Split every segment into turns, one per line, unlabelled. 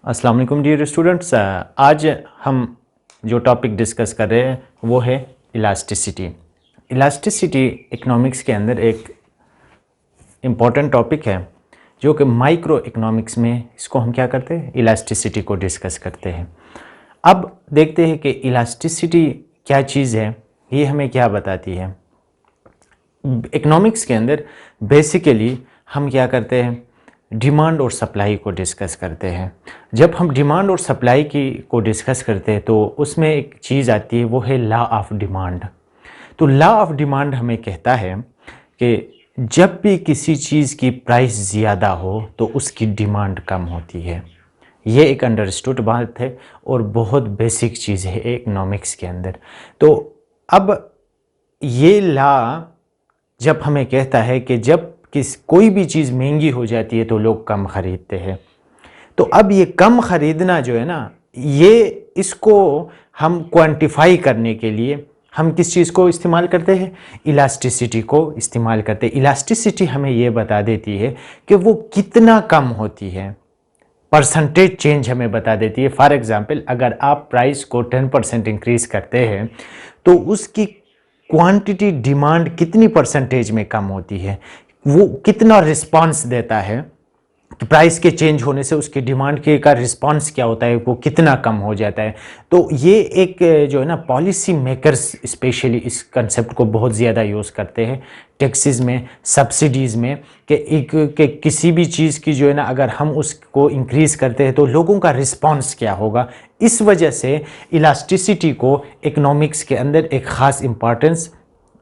अस्सलाम वालेकुम dear students. आज हम जो टॉपिक डिस्कस कर रहे हैं वो है इलास्टिसिटी। इलास्टिसिटी इकोनॉमिक्स के अंदर एक इम्पॉर्टेंट टॉपिक है जो कि माइक्रो इकोनॉमिक्स में इसको हम क्या करते हैं, इलास्टिसिटी को डिस्कस करते हैं। अब देखते हैं कि इलास्टिसिटी क्या चीज़ है, ये हमें क्या बताती है। इकोनॉमिक्स के अंदर बेसिकली हम क्या करते हैं, डिमांड और सप्लाई को डिस्कस करते हैं। जब हम डिमांड और सप्लाई को डिस्कस करते हैं तो उसमें एक चीज़ आती है, वो है लॉ ऑफ डिमांड। तो लॉ ऑफ डिमांड हमें कहता है कि जब भी किसी चीज़ की प्राइस ज़्यादा हो तो उसकी डिमांड कम होती है। ये एक अंडरस्टूड बात है और बहुत बेसिक चीज़ है इकोनॉमिक्स के अंदर। तो अब ये लॉ जब हमें कहता है कि जब कोई भी चीज़ महंगी हो जाती है तो लोग कम ख़रीदते हैं, तो अब ये कम ख़रीदना जो है ना, ये इसको हम क्वांटिफाई करने के लिए हम किस चीज़ को इस्तेमाल करते हैं, इलास्टिसिटी को इस्तेमाल करते हैं। इलास्टिसिटी हमें ये बता देती है कि वो कितना कम होती है, परसेंटेज चेंज हमें बता देती है। फॉर एग्ज़ाम्पल, अगर आप प्राइस को 10% इंक्रीज़ करते हैं तो उसकी क्वांटिटी डिमांड कितनी परसेंटेज में कम होती है, वो कितना रिस्पांस देता है, तो प्राइस के चेंज होने से उसकी डिमांड के का रिस्पांस क्या होता है, वो कितना कम हो जाता है। तो ये एक जो है ना, पॉलिसी मेकर्स स्पेशली इस कंसेप्ट को बहुत ज़्यादा यूज़ करते हैं टैक्सेस में, सब्सिडीज़ में, कि किसी भी चीज़ की जो है ना, अगर हम उसको इंक्रीज़ करते हैं तो लोगों का रिस्पांस क्या होगा। इस वजह से इलास्टिसिटी को इकोनॉमिक्स के अंदर एक ख़ास इम्पॉर्टेंस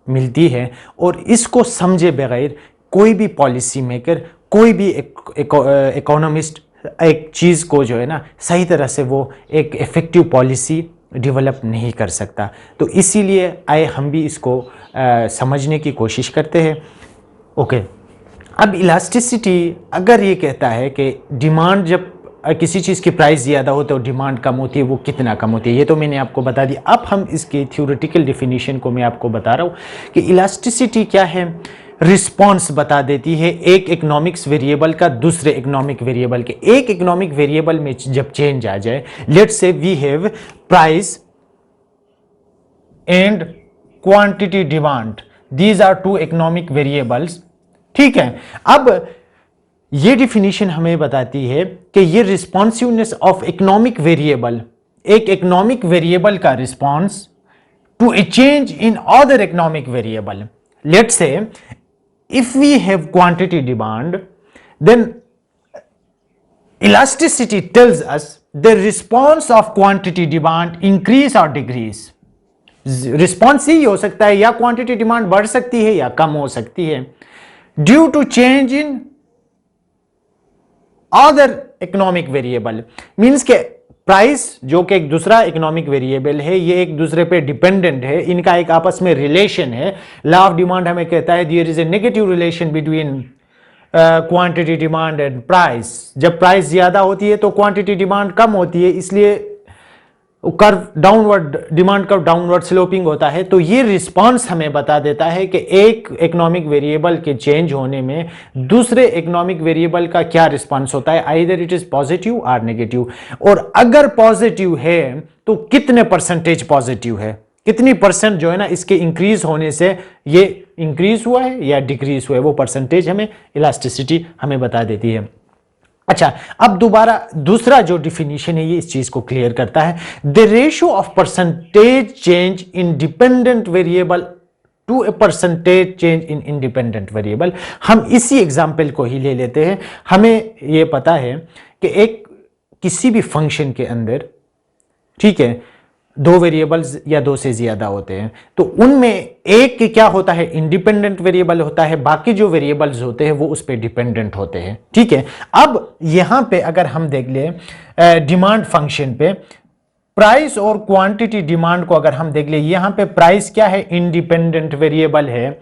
मिलती है, और इसको समझे बगैर कोई भी पॉलिसी मेकर, कोई भी इकोनॉमिस्ट एक चीज़ को जो है ना सही तरह से वो एक इफ़ेक्टिव पॉलिसी डेवलप नहीं कर सकता। तो इसीलिए आए हम भी इसको समझने की कोशिश करते हैं। ओके, अब इलास्टिसिटी अगर ये कहता है कि डिमांड, जब किसी चीज़ की प्राइस ज़्यादा हो तो डिमांड कम होती है, वो कितना कम होती है, ये तो मैंने आपको बता दिया। अब हम इसकी थ्योरेटिकल डेफिनेशन को मैं आपको बता रहा हूँ कि इलास्टिसिटी क्या है। रिस्पॉन्स बता देती है एक इकोनॉमिक्स वेरिएबल का दूसरे इकोनॉमिक वेरिएबल के। एक इकोनॉमिक वेरिएबल में जब चेंज आ जाए, let's say we have price and quantity demand, these are two economic variables, ठीक है। अब ये डिफिनीशन हमें बताती है कि ये रिस्पॉन्सिवनेस ऑफ इकोनॉमिक वेरिएबल, एक इकोनॉमिक वेरिएबल का response to a change in other economic variable. Let's say if we have quantity demand, then elasticity tells us the response of quantity demand increase or decrease. Response ही हो सकता है, या quantity demand बढ़ सकती है या कम हो सकती है, due to change in other economic variable. Means के प्राइस जो कि एक दूसरा इकोनॉमिक वेरिएबल है, ये एक दूसरे पे डिपेंडेंट है, इनका एक आपस में रिलेशन है। लॉ ऑफ डिमांड हमें कहता है there is a negative relation between quantity demand and price. जब प्राइस ज्यादा होती है तो क्वांटिटी डिमांड कम होती है, इसलिए curve downward, demand curve downward sloping होता है। तो ये रिस्पांस हमें बता देता है कि एक इकोनॉमिक वेरिएबल के चेंज होने में दूसरे इकोनॉमिक वेरिएबल का क्या रिस्पांस होता है, आइदर इट इज पॉजिटिव और नेगेटिव। और अगर पॉजिटिव है तो कितने परसेंटेज पॉजिटिव है, कितनी परसेंट जो है ना इसके इंक्रीज होने से ये इंक्रीज हुआ है या डिक्रीज हुआ है, वो परसेंटेज हमें इलास्टिसिटी हमें बता देती है। अच्छा, अब दोबारा दूसरा जो डिफिनीशन है ये इस चीज को क्लियर करता है, the ratio of percentage change in dependent variable to a percentage change in independent variable. हम इसी एग्जांपल को ही ले लेते हैं। हमें ये पता है कि एक किसी भी फंक्शन के अंदर, ठीक है, दो वेरिएबल्स या दो से ज्यादा होते हैं, तो उनमें एक क्या होता है, इंडिपेंडेंट वेरिएबल होता है, बाकी जो वेरिएबल्स होते हैं वो उस पर डिपेंडेंट होते हैं, ठीक है। अब यहां पे अगर हम देख ले डिमांड फंक्शन पे, प्राइस और क्वांटिटी डिमांड को अगर हम देख ले, यहां पे प्राइस क्या है, इंडिपेंडेंट वेरिएबल है,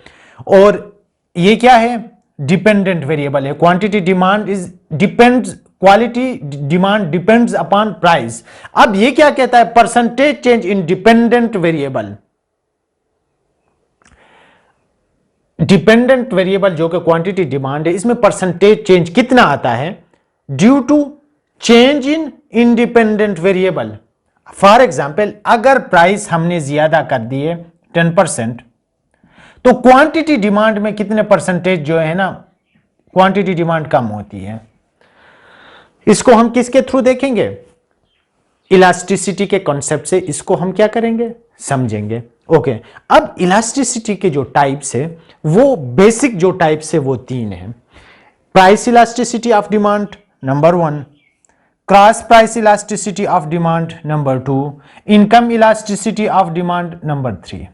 और ये क्या है, डिपेंडेंट वेरिएबल है। Quantity demand is depends, quality demand depends upon price. अब ये क्या कहता है, percentage change in dependent variable. Dependent variable जो कि क्वांटिटी डिमांड है, इसमें परसेंटेज चेंज कितना आता है, due to change in independent variable. For example, अगर प्राइस हमने ज्यादा कर दिए 10%, तो क्वांटिटी डिमांड में कितने परसेंटेज जो है ना, क्वांटिटी डिमांड कम होती है। इसको हम किसके थ्रू देखेंगे? इलास्टिसिटी के कॉन्सेप्ट से इसको हम क्या करेंगे, समझेंगे। ओके, अब इलास्टिसिटी के जो टाइप्स है, वो बेसिक जो टाइप्स है वो 3 है। Price elasticity of demand number 1, cross price elasticity of demand number 2, income elasticity of demand number 3।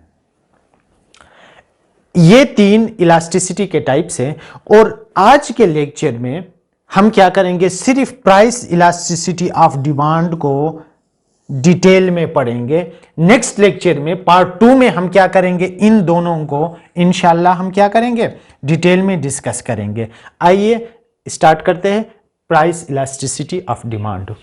ये 3 इलास्टिसिटी के टाइप्स है। और आज के लेक्चर में हम क्या करेंगे, सिर्फ प्राइस इलास्टिसिटी ऑफ डिमांड को डिटेल में पढ़ेंगे। नेक्स्ट लेक्चर में पार्ट 2 में हम क्या करेंगे, इन दोनों को इंशाल्लाह हम क्या करेंगे, डिटेल में डिस्कस करेंगे। आइए स्टार्ट करते हैं price elasticity of demand.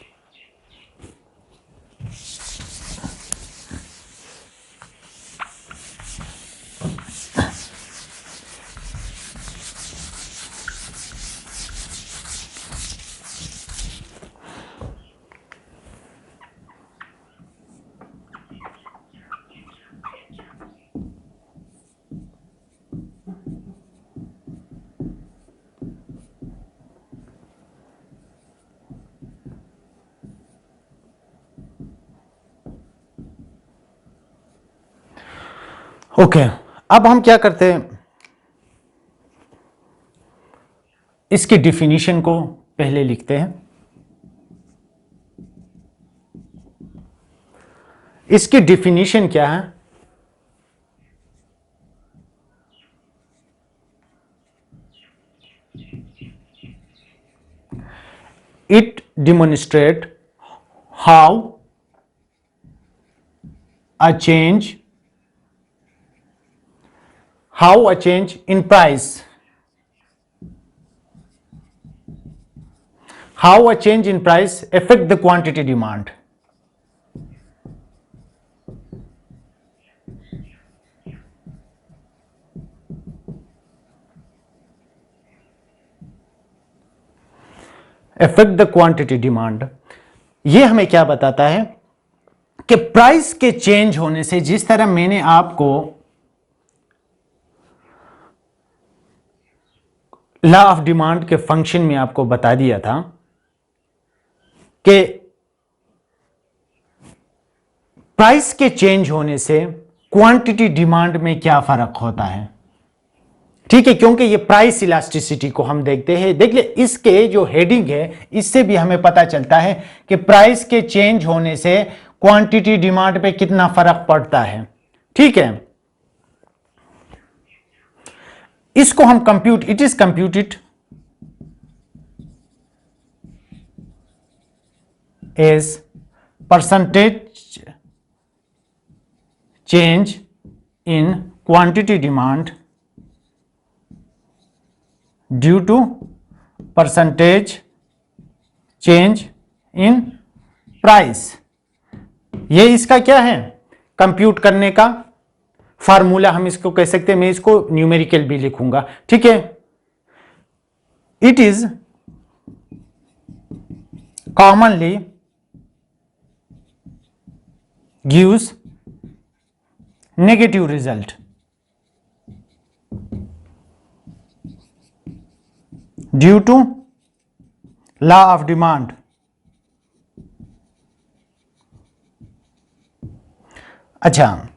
Okay, अब हम क्या करते हैं, इसकी डिफिनीशन को पहले लिखते हैं। इसकी डिफिनीशन क्या है? It demonstrate how a change in price, how a change in price affect the quantity demand. affect the quantity demand, ये हमें क्या बताता है कि प्राइस के चेंज होने से, जिस तरह मैंने आपको लॉ ऑफ डिमांड के फंक्शन में आपको बता दिया था कि प्राइस के चेंज होने से क्वांटिटी डिमांड में क्या फर्क होता है। ठीक है, क्योंकि ये प्राइस इलास्टिसिटी को हम देखते हैं। देख ले, इसके जो हेडिंग है, इससे भी हमें पता चलता है कि प्राइस के चेंज होने से क्वांटिटी डिमांड पे कितना फर्क पड़ता है। ठीक है, इसको हम compute, it is computed as percentage change in quantity demand due to percentage change in price. ये इसका क्या है, कंप्यूट करने का फार्मूला हम इसको कह सकते हैं। मैं इसको न्यूमेरिकल भी लिखूंगा। ठीक है, it is commonly gives negative result due to law of demand. अच्छा,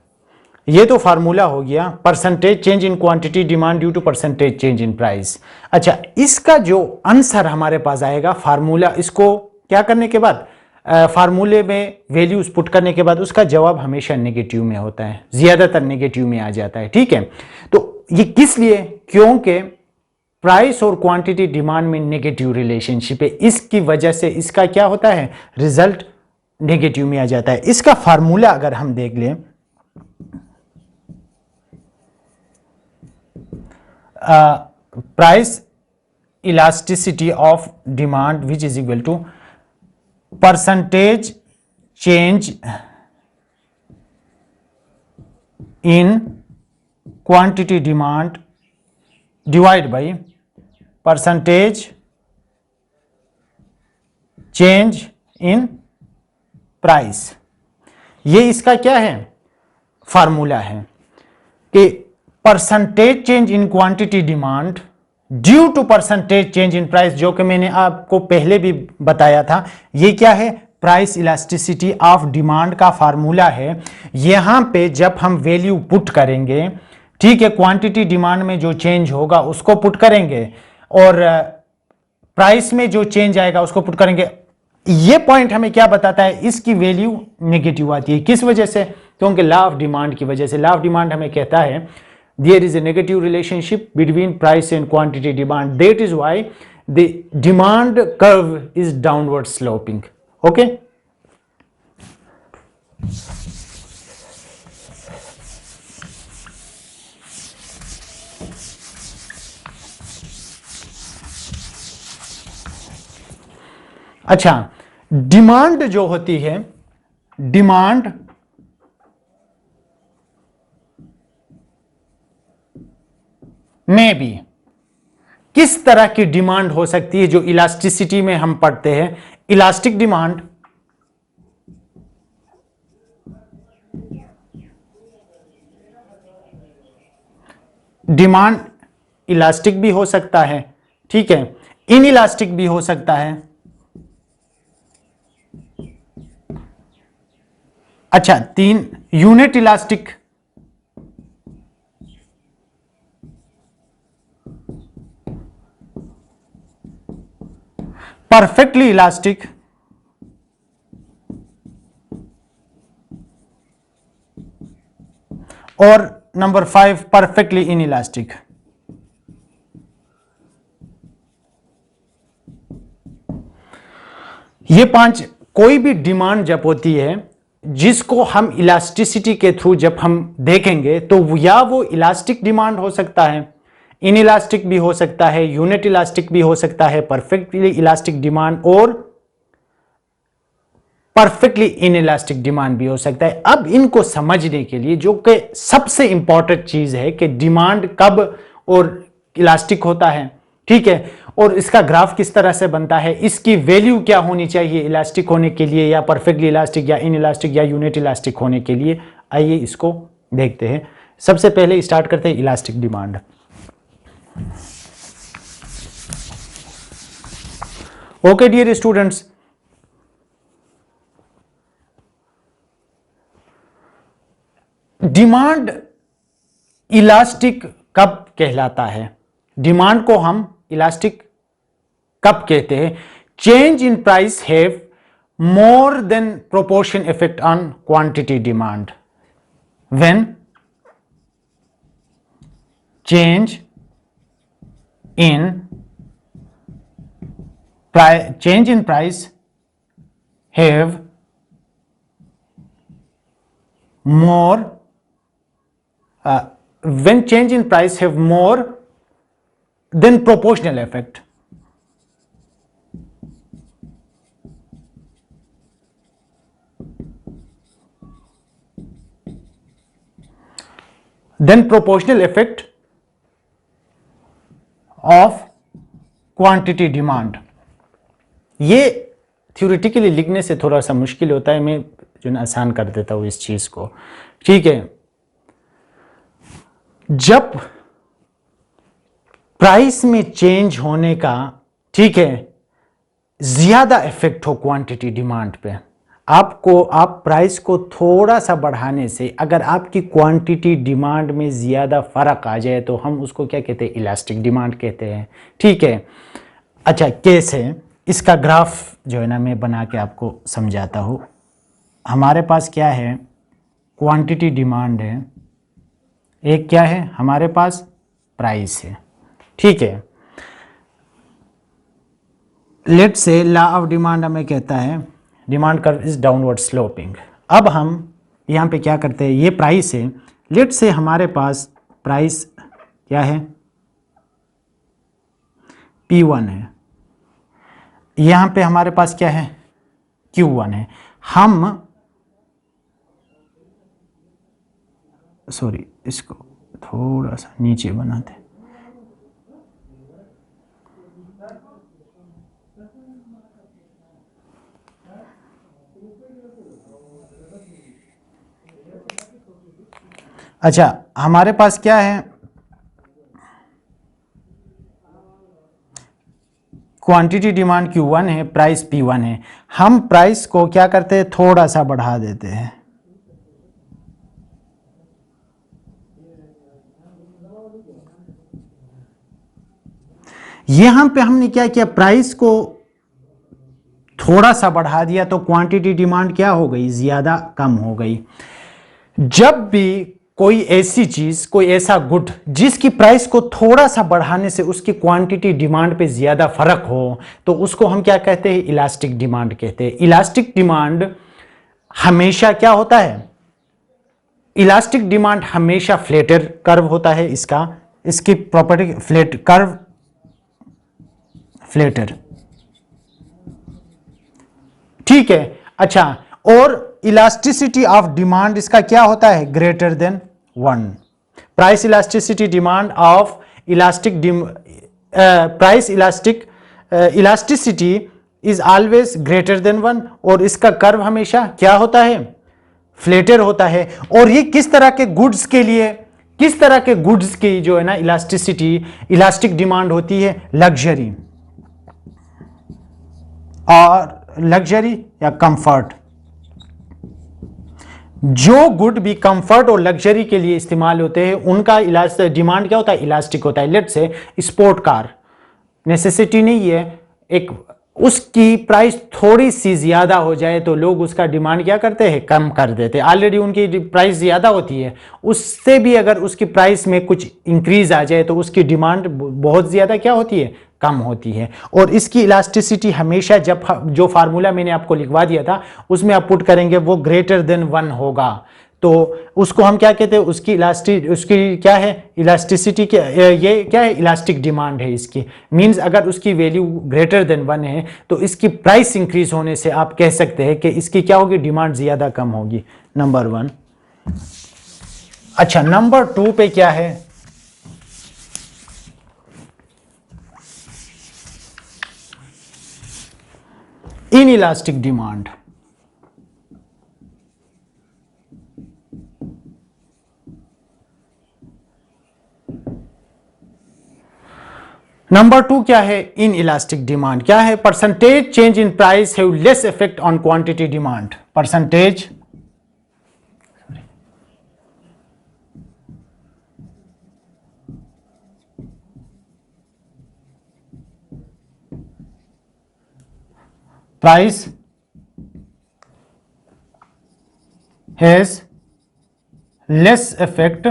ये तो फार्मूला हो गया, percentage change in quantity demand due to percentage change in price. अच्छा, इसका जो आंसर हमारे पास आएगा, फार्मूला, इसको क्या करने के बाद, फार्मूले में वैल्यूज पुट करने के बाद उसका जवाब हमेशा नेगेटिव में होता है, ज्यादातर नेगेटिव में आ जाता है। ठीक है, तो ये किस लिए, क्योंकि प्राइस और क्वांटिटी डिमांड में नेगेटिव रिलेशनशिप है। इसकी वजह से इसका क्या होता है, रिजल्ट नेगेटिव में आ जाता है। इसका फार्मूला अगर हम देख लें, price elasticity of demand which is equal to percentage change in quantity demand divide by percentage change in price, ये इसका क्या है, फार्मूला है कि percentage change in quantity demand due to percentage change in price, जो कि मैंने आपको पहले भी बताया था। ये क्या है, प्राइस इलास्टिसिटी ऑफ डिमांड का फार्मूला है। यहां पे जब हम वैल्यू पुट करेंगे, ठीक है, क्वांटिटी डिमांड में जो चेंज होगा उसको पुट करेंगे और प्राइस में जो चेंज आएगा उसको पुट करेंगे। ये पॉइंट हमें क्या बताता है, इसकी वैल्यू नेगेटिव आती है। किस वजह से, क्योंकि लॉ ऑफ डिमांड की वजह से। लॉ ऑफ डिमांड हमें कहता है there is a negative relationship between price and quantity demand, that is why the demand curve is downward sloping. Okay, अच्छा, डिमांड जो होती है, डिमांड में भी किस तरह की डिमांड हो सकती है, जो इलास्टिसिटी में हम पढ़ते हैं, इलास्टिक डिमांड, डिमांड इलास्टिक भी हो सकता है, ठीक है, इन इलास्टिक भी हो सकता है। अच्छा, तीन, यूनिट इलास्टिक, परफेक्टली इलास्टिक, और नंबर 5 परफेक्टली इन इलास्टिक। ये 5, कोई भी डिमांड जब होती है जिसको हम इलास्टिसिटी के थ्रू जब हम देखेंगे तो या वो इलास्टिक डिमांड हो सकता है, इन इलास्टिक भी हो सकता है, यूनिट इलास्टिक भी हो सकता है, परफेक्टली इलास्टिक डिमांड और परफेक्टली इन इलास्टिक डिमांड भी हो सकता है। अब इनको समझने के लिए जो कि सबसे इंपॉर्टेंट चीज है कि डिमांड कब और इलास्टिक होता है, ठीक है, और इसका ग्राफ किस तरह से बनता है, इसकी वैल्यू क्या होनी चाहिए इलास्टिक होने के लिए, या परफेक्टली इलास्टिक, या इन इलास्टिक, या यूनिट इलास्टिक होने के लिए। आइए इसको देखते हैं। सबसे पहले स्टार्ट करते हैं elastic demand. Okay dear students, demand elastic कब कहलाता है, डिमांड को हम इलास्टिक कब कहते हैं, change in price have more than proportion effect on quantity demand, when change in price have more when change in price have more than proportional effect, then proportional effect of quantity demand. ये theoretically लिखने से थोड़ा सा मुश्किल होता है, मैं जो ना आसान कर देता हूं इस चीज को, ठीक है। जब प्राइस में चेंज होने का, ठीक है, ज्यादा इफेक्ट हो क्वांटिटी डिमांड पे, आप प्राइस को थोड़ा सा बढ़ाने से अगर आपकी क्वांटिटी डिमांड में ज्यादा फर्क आ जाए तो हम उसको क्या कहते हैं, इलास्टिक डिमांड कहते हैं, ठीक है। अच्छा, कैसे, इसका ग्राफ जो है ना मैं बना के आपको समझाता हूं। हमारे पास क्या है, क्वांटिटी डिमांड है, एक क्या है हमारे पास, प्राइस है, ठीक है। लेट से लॉ ऑफ डिमांड हमें कहता है demand curve is downward sloping. अब हम यहाँ पे क्या करते हैं, ये प्राइस है, लेट से हमारे पास प्राइस क्या है, P1 है, यहाँ पे हमारे पास क्या है, Q1 है। हम सॉरी, इसको थोड़ा सा नीचे बनाते हैं। अच्छा, हमारे पास क्या है, क्वांटिटी डिमांड Q1 है, प्राइस P1 है। हम प्राइस को क्या करते हैं, थोड़ा सा बढ़ा देते हैं। यहां पे हमने क्या किया, प्राइस को थोड़ा सा बढ़ा दिया तो क्वांटिटी डिमांड क्या हो गई, ज्यादा कम हो गई। जब भी कोई ऐसी चीज, कोई ऐसा गुड जिसकी प्राइस को थोड़ा सा बढ़ाने से उसकी क्वांटिटी डिमांड पे ज्यादा फर्क हो, तो उसको हम क्या कहते हैं, इलास्टिक डिमांड कहते हैं। इलास्टिक डिमांड हमेशा क्या होता है, इलास्टिक डिमांड हमेशा फ्लैटर कर्व होता है। इसकी प्रॉपर्टी फ्लैट कर्व, फ्लैटर, ठीक है। अच्छा, और इलास्टिसिटी ऑफ डिमांड इसका क्या होता है, greater than 1। Price elasticity demand of elastic price elasticity is always greater than 1, और इसका कर्व हमेशा क्या होता है, फ्लैटर होता है। और ये किस तरह के गुड्स के लिए, किस तरह के गुड्स की जो है ना इलास्टिसिटी, इलास्टिक डिमांड होती है, लग्जरी और लग्जरी या कंफर्ट। जो गुड भी कंफर्ट और लग्जरी के लिए इस्तेमाल होते हैं उनका डिमांड क्या होता है, इलास्टिक होता है। लेट से स्पोर्ट कार, नेसेसिटी नहीं है, एक उसकी प्राइस थोड़ी सी ज्यादा हो जाए तो लोग उसका डिमांड क्या करते हैं, कम कर देते हैं। ऑलरेडी उनकी प्राइस ज्यादा होती है, उससे भी अगर उसकी प्राइस में कुछ इंक्रीज आ जाए तो उसकी डिमांड बहुत ज्यादा क्या होती है, कम होती है। और इसकी इलास्टिसिटी हमेशा, जब जो फार्मूला मैंने आपको लिखवा दिया था उसमें आप पुट करेंगे वो ग्रेटर देन 1 होगा, तो उसको हम क्या कहते हैं, उसकी क्या है, इलास्टिसिटी, ये क्या है, इलास्टिक डिमांड है इसकी। मींस अगर उसकी वैल्यू ग्रेटर देन 1 है तो इसकी प्राइस इंक्रीज होने से आप कह सकते हैं कि इसकी क्या होगी, डिमांड ज्यादा कम होगी। नंबर 1। अच्छा, नंबर 2 पे क्या है, इनइलास्टिक डिमांड। नंबर 2 क्या है, इन इलास्टिक डिमांड क्या है, percentage change in price have less effect on quantity demand. Percentage price has less effect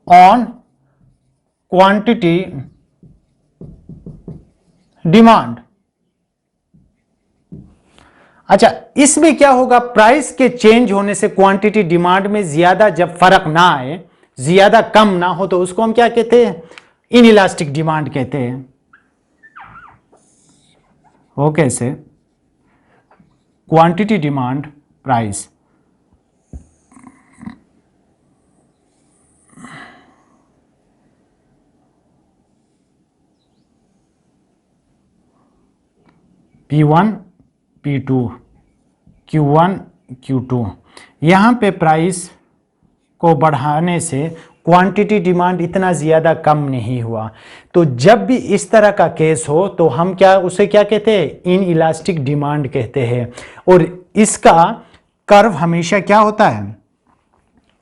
on quantity demand. अच्छा, इसमें क्या होगा, प्राइस के चेंज होने से क्वांटिटी डिमांड में ज्यादा जब फर्क ना आए, ज्यादा कम ना हो, तो उसको हम क्या कहते हैं, इनइलास्टिक डिमांड कहते हैं। वो कैसे, quantity demand price, P1 P2 Q1 Q2, यहां पे प्राइस को बढ़ाने से क्वांटिटी डिमांड इतना ज़्यादा कम नहीं हुआ। तो जब भी इस तरह का केस हो तो हम क्या, उसे क्या कहते हैं, इन इलास्टिक डिमांड कहते हैं। और इसका कर्व हमेशा क्या होता है,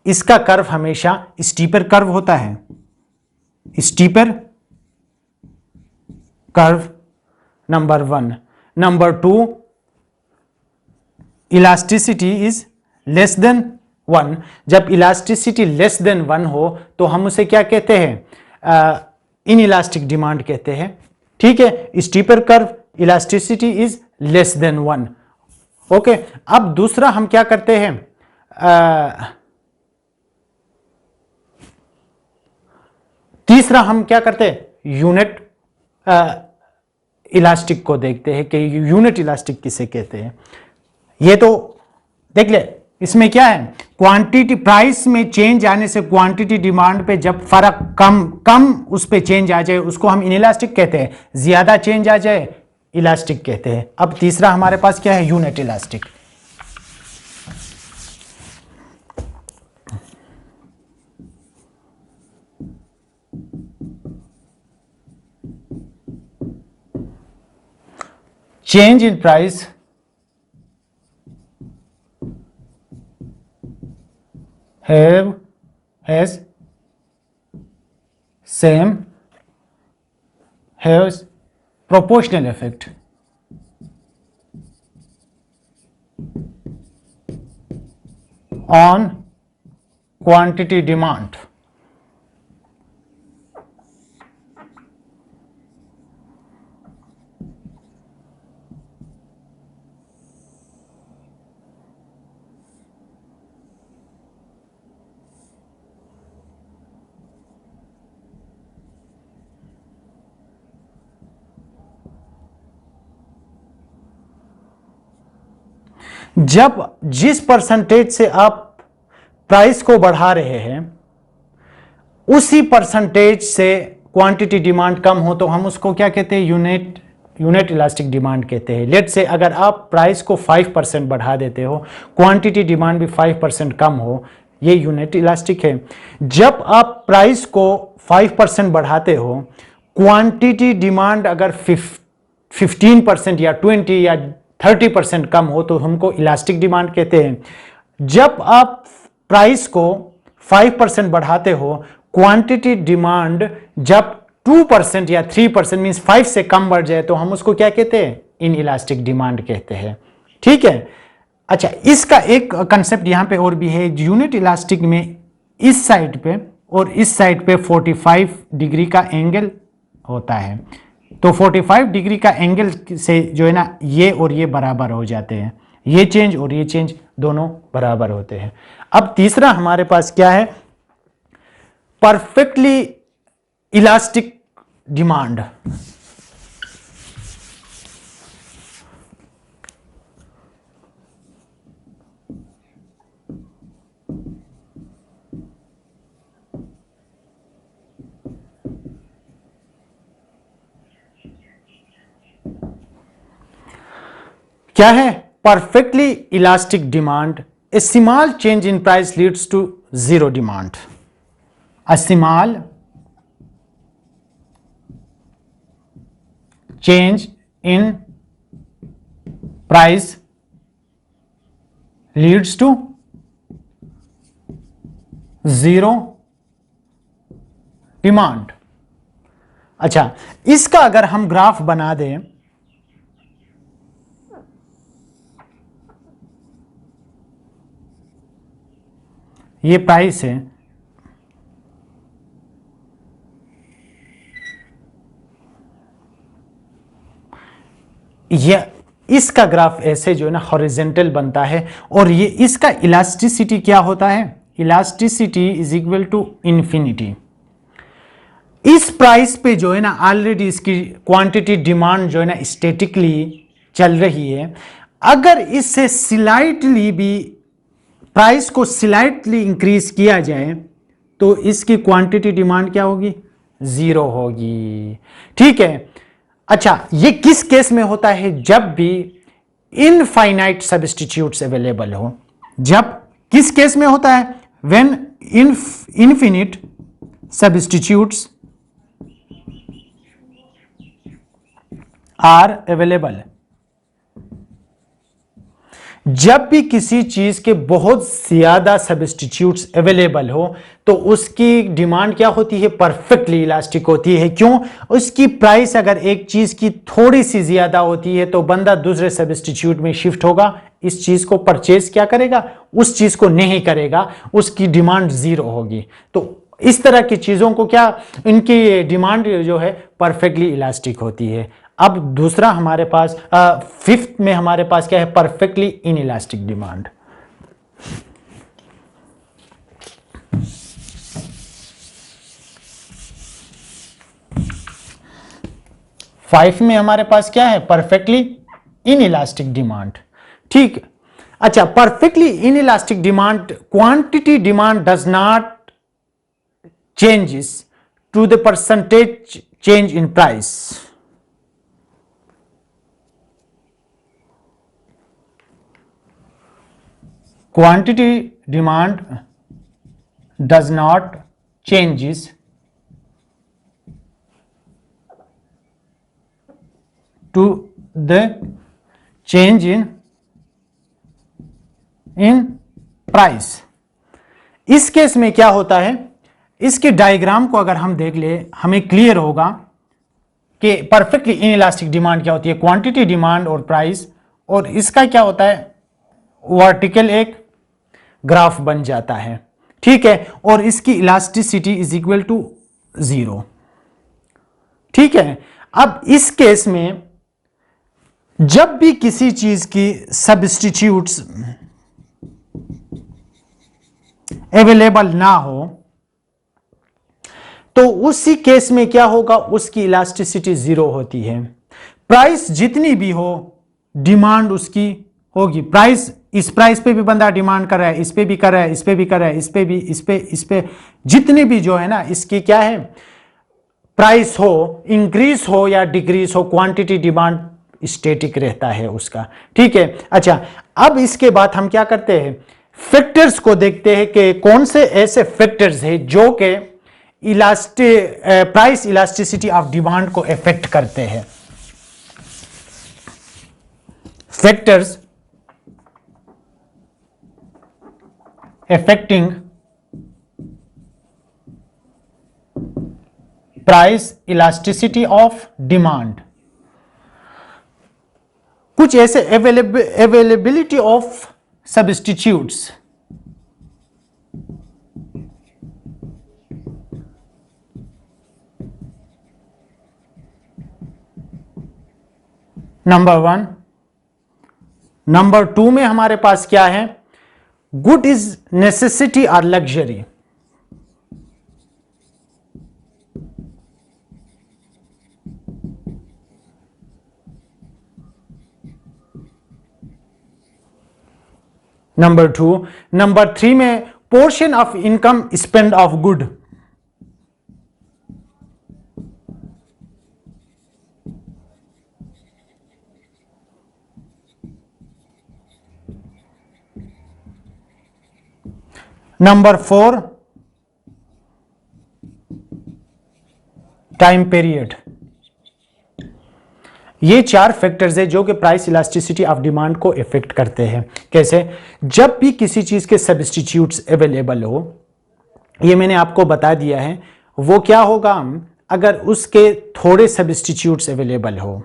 इसका कर्व हमेशा स्टीपर कर्व होता है, steeper curve. Number 1। Number 2, elasticity is less than 1। जब इलास्टिसिटी लेस देन 1 हो तो हम उसे क्या कहते हैं, इन इलास्टिक डिमांड कहते हैं। ठीक है, steeper curve, elasticity is less than 1। Okay, अब दूसरा हम क्या करते हैं, तीसरा हम क्या करते हैं, यूनिट इलास्टिक को देखते हैं कि यूनिट इलास्टिक किसे कहते हैं। ये तो देख ले, इसमें क्या है, क्वांटिटी प्राइस में चेंज आने से क्वांटिटी डिमांड पे जब फर्क कम उस पे चेंज आ जाए उसको हम इनइलास्टिक कहते हैं, ज्यादा चेंज आ जाए इलास्टिक कहते हैं। अब तीसरा हमारे पास क्या है, unit elastic. change in price has proportional effect on quantity demand. जब जिस परसेंटेज से आप प्राइस को बढ़ा रहे हैं उसी परसेंटेज से क्वांटिटी डिमांड कम हो तो हम उसको क्या कहते हैं, यूनिट इलास्टिक डिमांड कहते हैं। लेट से अगर आप प्राइस को 5% बढ़ा देते हो, क्वांटिटी डिमांड भी 5% कम हो, ये यूनिट इलास्टिक है। जब आप प्राइस को 5% बढ़ाते हो, क्वांटिटी डिमांड अगर 15% या 20 या 30% कम हो तो हमको इलास्टिक डिमांड कहते हैं। जब आप प्राइस को 5% बढ़ाते हो, क्वांटिटी डिमांड जब 2% या 3% मींस 5 से कम बढ़ जाए तो हम उसको क्या कहते हैं, इन इलास्टिक डिमांड कहते हैं। ठीक है। अच्छा, इसका एक कंसेप्ट यहां पे और भी है। यूनिट इलास्टिक में इस साइड पे और इस साइड पे 45 डिग्री का एंगल होता है, तो 45 डिग्री का एंगल से जो है ना ये और ये बराबर हो जाते हैं, ये चेंज और ये चेंज दोनों बराबर होते हैं। अब तीसरा हमारे पास क्या है, परफेक्टली इलास्टिक डिमांड। क्या है perfectly elastic demand? A small change in price leads to zero demand. A small change in price leads to zero demand। अच्छा, इसका अगर हम ग्राफ बना दें, ये प्राइस है, ये इसका ग्राफ ऐसे जो है ना हॉरिजेंटल बनता है, और ये इसका इलास्टिसिटी क्या होता है, elasticity is equal to infinity. इस प्राइस पे जो है ना ऑलरेडी इसकी क्वांटिटी डिमांड जो है ना स्टैटिकली चल रही है। अगर इससे स्लाइटली भी प्राइस को स्लाइटली इंक्रीज किया जाए तो इसकी क्वांटिटी डिमांड क्या होगी, जीरो होगी। ठीक है। अच्छा, ये किस केस में होता है, जब भी इनफाइनाइट सब्स्टिट्यूट्स अवेलेबल हो। जब किस केस में होता है, when infinite substitutes are available. जब भी किसी चीज के बहुत ज्यादा सब्स्टिट्यूट्स अवेलेबल हो तो उसकी डिमांड क्या होती है, परफेक्टली इलास्टिक होती है। क्यों? उसकी प्राइस अगर एक चीज की थोड़ी सी ज्यादा होती है तो बंदा दूसरे सब्स्टिट्यूट में शिफ्ट होगा, इस चीज को परचेज क्या करेगा, उस चीज को नहीं करेगा, उसकी डिमांड जीरो होगी। तो इस तरह की चीजों को क्या, इनकी डिमांड जो है परफेक्टली इलास्टिक होती है। अब दूसरा हमारे पास फिफ्थ में हमारे पास क्या है, परफेक्टली इनइलास्टिक डिमांड। फाइव में हमारे पास क्या है, परफेक्टली इनइलास्टिक डिमांड। ठीक। अच्छा, perfectly inelastic demand, quantity demand does not changes to the percentage change in price. Quantity demand does not changes to the change in price. इस case में क्या होता है, इसके डायग्राम को अगर हम देख ले हमें क्लियर होगा कि परफेक्टली इनइलास्टिक डिमांड क्या होती है, क्वांटिटी डिमांड और प्राइस, और इसका क्या होता है, वर्टिकल एक ग्राफ बन जाता है, ठीक है, और इसकी इलास्टिसिटी इज इक्वल टू 0, ठीक है। अब इस केस में जब भी किसी चीज की सब्स्टिट्यूट्स अवेलेबल ना हो तो उसी केस में क्या होगा, उसकी इलास्टिसिटी 0 होती है। प्राइस जितनी भी हो डिमांड उसकी होगी। प्राइस, इस प्राइस पे भी बंदा डिमांड कर रहा है, इस पे भी कर रहा है, इस पे भी कर रहा है, इस पे भी, इस पे जितने भी जो है ना, इसकी क्या है, प्राइस हो, इंक्रीज हो या डिक्रीज हो, क्वांटिटी डिमांड स्टैटिक रहता है उसका, ठीक है। अच्छा, अब इसके बाद हम क्या करते हैं, फैक्टर्स को देखते हैं कि कौन से ऐसे फैक्टर्स हैं जो कि प्राइस इलास्टिसिटी ऑफ डिमांड को इफेक्ट करते हैं। Factors affecting price elasticity of demand। कुछ ऐसे availability of substitutes, number 1। Number 2 में हमारे पास क्या है, गुड इज नेसेसिटी और लग्जरी। नंबर 2। नंबर 3 में portion of income spend of good. Number 4 time period. ये 4 फैक्टर्स है जो कि प्राइस इलास्टिसिटी ऑफ डिमांड को इफेक्ट करते हैं। कैसे, जब भी किसी चीज के सब्स्टिट्यूट्स अवेलेबल हो, ये मैंने आपको बता दिया है, वो क्या होगा अगर उसके थोड़े सब्स्टिट्यूट्स अवेलेबल हो,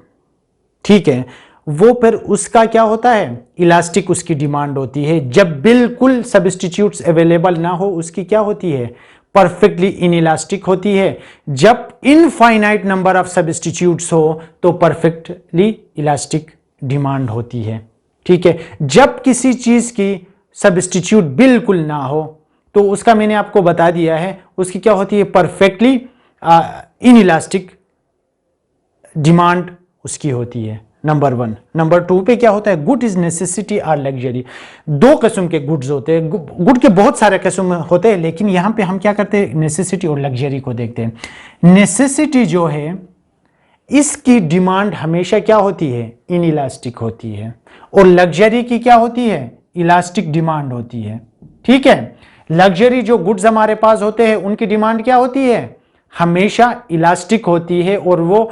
ठीक है, वो फिर उसका क्या होता है, इलास्टिक उसकी डिमांड होती है। जब बिल्कुल सब्स्टिट्यूट्स अवेलेबल ना हो उसकी क्या होती है, परफेक्टली इनइलास्टिक होती है। जब इनफाइनाइट नंबर ऑफ सब्स्टिट्यूट्स हो तो परफेक्टली इलास्टिक डिमांड होती है, ठीक है। जब किसी चीज की सब्स्टिट्यूट बिल्कुल ना हो तो उसका मैंने आपको बता दिया है, उसकी क्या होती है, परफेक्टली इनइलास्टिक डिमांड उसकी होती है, नंबर 1। नंबर 2 पे क्या होता है, गुड इज नेसेसिटी और लग्जरी। 2 किस्म के गुड्स होते हैं, गुड के बहुत सारे किस्म होते हैं, लेकिन यहां पे हम क्या करते हैं, नेसेसिटी और लग्जरी को देखते हैं। नेसेसिटी जो है इसकी डिमांड हमेशा क्या होती है, इनइलास्टिक होती है, और लग्जरी की क्या होती है, इलास्टिक डिमांड होती है, ठीक है। लग्जरी जो गुड्स हमारे पास होते हैं उनकी डिमांड क्या होती है, हमेशा इलास्टिक होती है, और वो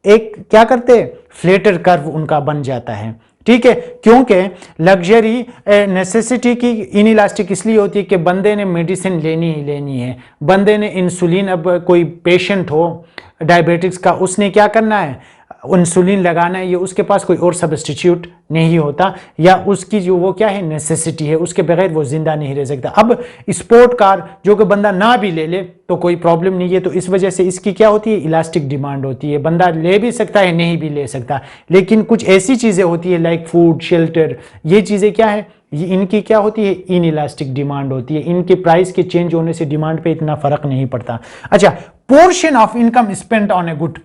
एक क्या करते हैं, फ्लैटर कर्व उनका बन जाता है, ठीक है। क्योंकि लग्जरी नेसेसिटी की इनइलास्टिक इसलिए होती है कि बंदे ने मेडिसिन लेनी ही लेनी है, बंदे ने इंसुलिन, अब कोई पेशेंट हो डायबिटिक्स का, उसने क्या करना है, इंसुलिन लगाना है, ये उसके पास कोई और सब्स्टिट्यूट नहीं होता, या उसकी जो वो क्या है, नेसेसिटी है, उसके बगैर वो जिंदा नहीं रह सकता। अब स्पोर्ट कार जो कि बंदा ना भी ले ले तो कोई प्रॉब्लम नहीं है, तो इस वजह से इसकी क्या होती है, इलास्टिक डिमांड होती है, बंदा ले भी सकता है, नहीं भी ले सकता। लेकिन कुछ ऐसी चीज़ें होती है लाइक फूड, शेल्टर, ये चीज़ें क्या है, ये इनकी क्या होती है, इन इलास्टिक डिमांड होती है, इनके प्राइस के चेंज होने से डिमांड पे इतना फर्क नहीं पड़ता। अच्छा, portion of income spend on a good.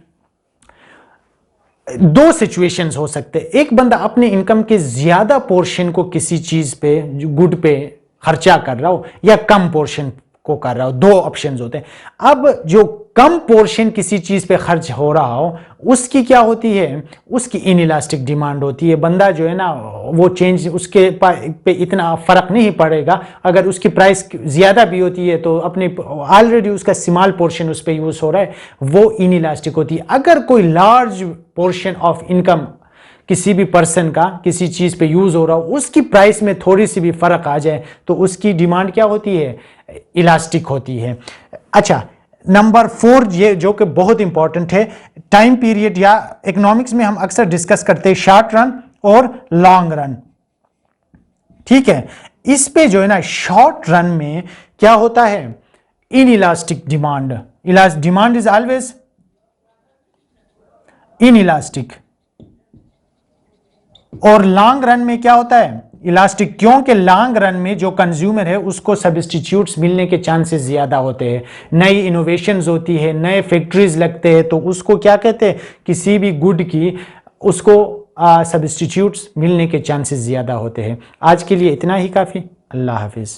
2 situations हो सकते हैं, एक बंदा अपने इनकम के ज्यादा पोर्शन को किसी चीज पे, गुड पे खर्चा कर रहा हो, या कम पोर्शन को कर रहा हो, 2 ऑप्शंस होते हैं। अब जो कम पोर्शन किसी चीज पे खर्च हो रहा हो उसकी क्या होती है, उसकी इनइलास्टिक डिमांड होती है। बंदा जो है ना वो चेंज उसके पे इतना फर्क नहीं पड़ेगा, अगर उसकी प्राइस ज्यादा भी होती है तो अपने ऑलरेडी उसका स्मॉल पोर्शन उस पर यूज हो रहा है, वो इनइलास्टिक होती है। अगर कोई लार्ज पोर्शन ऑफ इनकम किसी भी पर्सन का किसी चीज़ पे यूज़ हो रहा हो, उसकी प्राइस में थोड़ी सी भी फ़र्क आ जाए तो उसकी डिमांड क्या होती है, इलास्टिक होती है। अच्छा, नंबर 4 ये जो कि बहुत इंपॉर्टेंट है, टाइम पीरियड, या इकोनॉमिक्स में हम अक्सर डिस्कस करते हैं शॉर्ट रन और लॉन्ग रन। ठीक है, इस पे जो है ना, शॉर्ट रन में क्या होता है, in elastic demand, demand is always in elastic, और लॉन्ग रन में क्या होता है, इलास्टिक, क्योंकि लॉन्ग रन में जो कंज्यूमर है उसको सब्स्टिट्यूट्स मिलने के चांसेस ज्यादा होते हैं, नई इनोवेशंस होती है, नए फैक्ट्रीज लगते हैं, तो उसको क्या कहते हैं, किसी भी गुड की उसको सब्स्टिट्यूट्स मिलने के चांसेस ज्यादा होते हैं। आज के लिए इतना ही काफ़ी। अल्लाह हाफिज़।